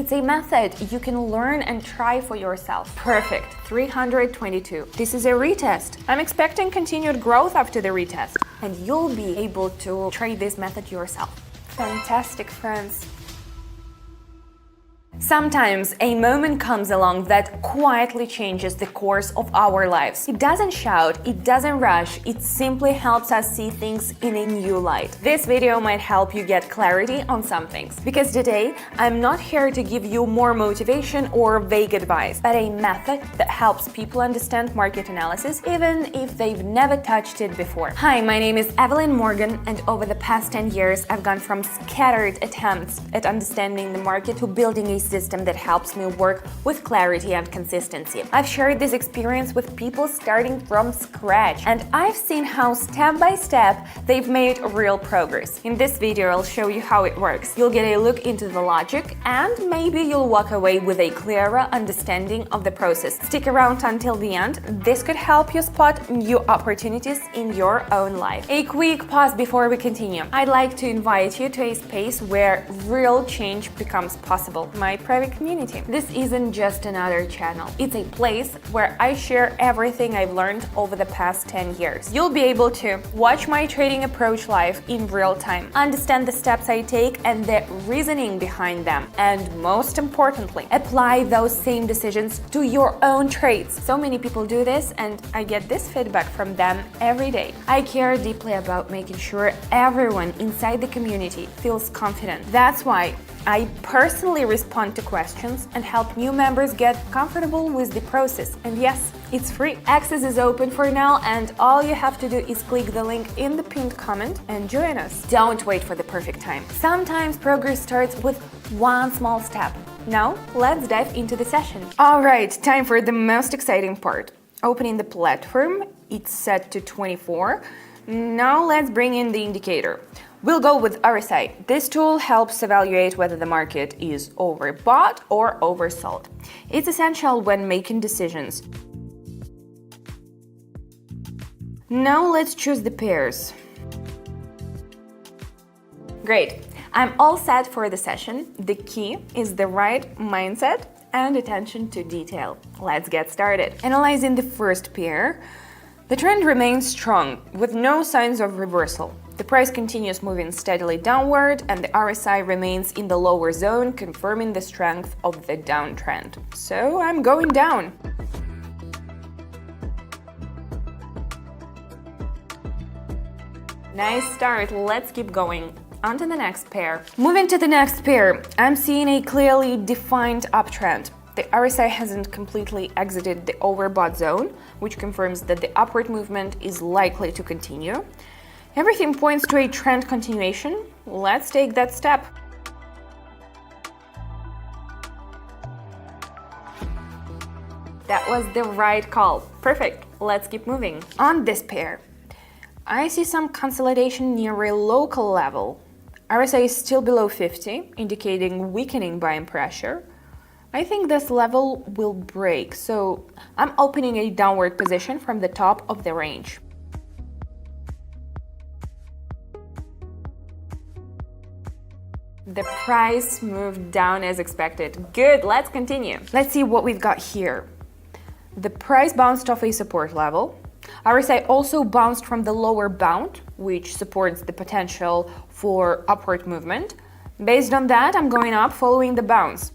It's a method you can learn and try for yourself. Perfect. 322. This is a retest. I'm expecting continued growth after the retest, and you'll be able to try this method yourself. Fantastic, friends. Sometimes a moment comes along that quietly changes the course of our lives. It doesn't shout, it doesn't rush, it simply helps us see things in a new light. This video might help you get clarity on some things, because today I'm not here to give you more motivation or vague advice, but a method that helps people understand market analysis even if they've never touched it before. Hi, my name is Evelyn Morgan, and over the past 10 years I've gone from scattered attempts at understanding the market to building a system that helps me work with clarity and consistency. I've shared this experience with people starting from scratch, and I've seen how step by step they've made real progress. In this video, I'll show you how it works. You'll get a look into the logic, and maybe you'll walk away with a clearer understanding of the process. Stick around until the end. This could help you spot new opportunities in your own life. A quick pause before we continue. I'd like to invite you to a space where real change becomes possible. My private community. This isn't just another channel. It's a place where I share everything I've learned over the past 10 years. You'll be able to watch my trading approach live in real time, understand the steps I take and the reasoning behind them, and most importantly, apply those same decisions to your own trades. So many people do this, and I get this feedback from them every day. I care deeply about making sure everyone inside the community feels confident. That's why I personally respond to questions and help new members get comfortable with the process. And yes, it's free. Access is open for now, and all you have to do is click the link in the pinned comment and join us. Don't wait for the perfect time. Sometimes progress starts with one small step. Now, let's dive into the session. All right, time for the most exciting part. Opening the platform, it's set to 24. Now let's bring in the indicator. We'll go with RSI. This tool helps evaluate whether the market is overbought or oversold. It's essential when making decisions. Now let's choose the pairs. Great. I'm all set for the session. The key is the right mindset and attention to detail. Let's get started. Analyzing the first pair, the trend remains strong with no signs of reversal. The price continues moving steadily downward, and the RSI remains in the lower zone, confirming the strength of the downtrend. So I'm going down. Nice start, let's keep going. On to the next pair. Moving to the next pair, I'm seeing a clearly defined uptrend. The RSI hasn't completely exited the overbought zone, which confirms that the upward movement is likely to continue. Everything points to a trend continuation. Let's take that step. That was the right call. Perfect. Let's keep moving. On this pair, I see some consolidation near a local level. RSI is still below 50, indicating weakening buying pressure. I think this level will break, so I'm opening a downward position from the top of the range. The price moved down as expected. Good, let's continue. Let's see what we've got here. The price bounced off a support level. RSI also bounced from the lower bound, which supports the potential for upward movement. Based on that, I'm going up following the bounce.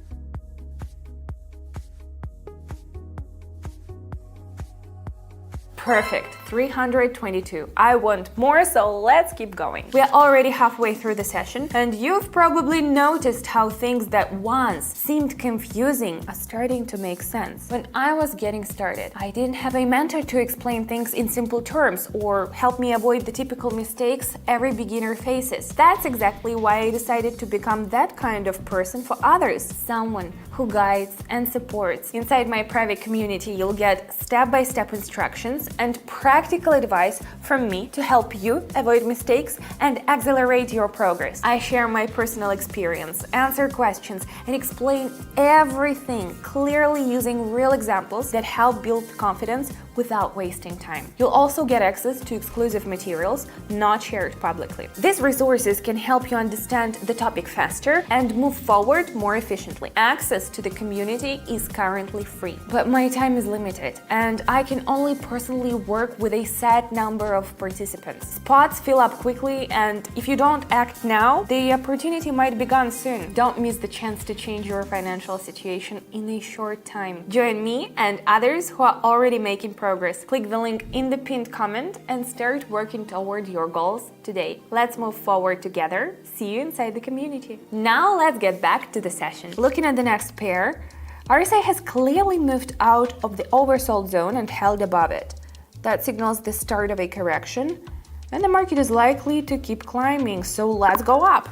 Perfect. 322. I want more, so let's keep going. We're already halfway through the session, and you've probably noticed how things that once seemed confusing are starting to make sense. When I was getting started, I didn't have a mentor to explain things in simple terms or help me avoid the typical mistakes every beginner faces. That's exactly why I decided to become that kind of person for others, someone who guides and supports. Inside my private community, you'll get step-by-step instructions and practice practical advice from me to help you avoid mistakes and accelerate your progress. I share my personal experience, answer questions, and explain everything clearly using real examples that help build confidence without wasting time. You'll also get access to exclusive materials not shared publicly. These resources can help you understand the topic faster and move forward more efficiently. Access to the community is currently free, but my time is limited and I can only personally work with a set number of participants. Spots fill up quickly, and if you don't act now, the opportunity might be gone soon. Don't miss the chance to change your financial situation in a short time. Join me and others who are already making progress. Click the link in the pinned comment and start working toward your goals today. Let's move forward together. See you inside the community. Now let's get back to the session. Looking at the next pair, RSI has clearly moved out of the oversold zone and held above it. That signals the start of a correction, and the market is likely to keep climbing, so let's go up.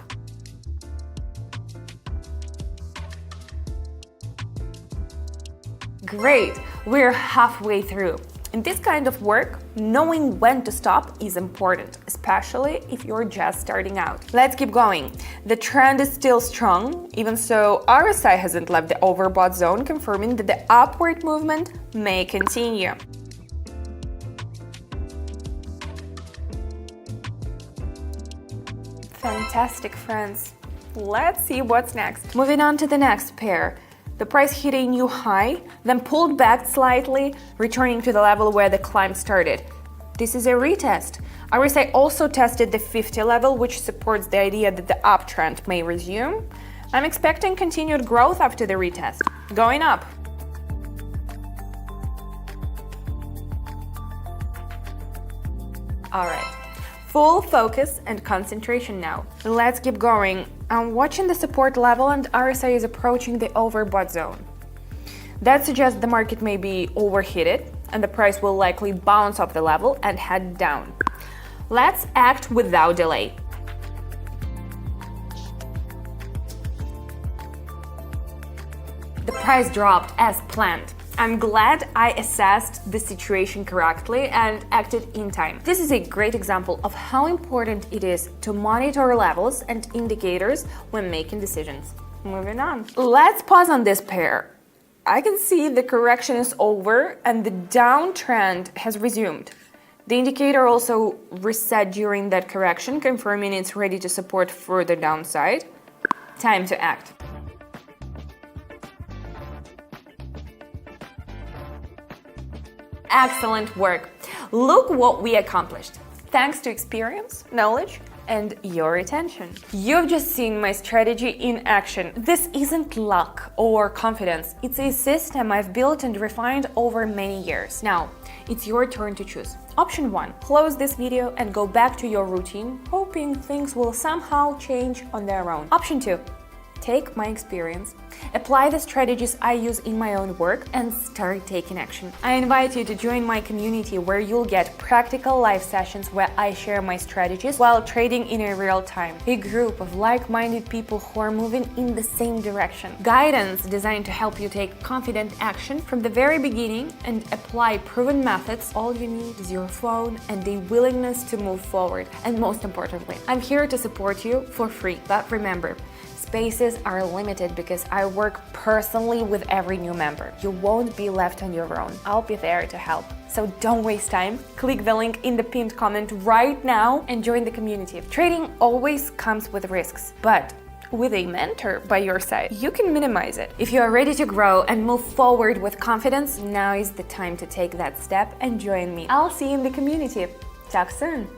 Great, we're halfway through. In this kind of work, knowing when to stop is important, especially if you're just starting out. Let's keep going. The trend is still strong, even so RSI hasn't left the overbought zone, confirming that the upward movement may continue. Fantastic, friends. Let's see what's next. Moving on to the next pair. The price hit a new high, then pulled back slightly, returning to the level where the climb started. This is a retest. RSI also tested the 50 level, which supports the idea that the uptrend may resume. I'm expecting continued growth after the retest. Going up. All right. Full focus and concentration now. Let's keep going. I'm watching the support level and RSI is approaching the overbought zone. That suggests the market may be overheated and the price will likely bounce off the level and head down. Let's act without delay. The price dropped as planned. I'm glad I assessed the situation correctly and acted in time. This is a great example of how important it is to monitor levels and indicators when making decisions. Moving on. Let's pause on this pair. I can see the correction is over and the downtrend has resumed. The indicator also reset during that correction, confirming it's ready to support further downside. Time to act. Excellent work. Look what we accomplished. Thanks to experience, knowledge, and your attention. You've just seen my strategy in action. This isn't luck or confidence. It's a system I've built and refined over many years. Now, it's your turn to choose. Option 1. Close this video and go back to your routine, hoping things will somehow change on their own. Option 2. Take my experience, apply the strategies I use in my own work, and start taking action. I invite you to join my community where you'll get practical live sessions where I share my strategies while trading in a real time. A group of like-minded people who are moving in the same direction. Guidance designed to help you take confident action from the very beginning and apply proven methods. All you need is your phone and a willingness to move forward. And most importantly, I'm here to support you for free. But remember, spaces are limited because I work personally with every new member. You won't be left on your own. I'll be there to help. So don't waste time. Click the link in the pinned comment right now and join the community. Trading always comes with risks, but with a mentor by your side, you can minimize it. If you are ready to grow and move forward with confidence, now is the time to take that step and join me. I'll see you in the community. Talk soon.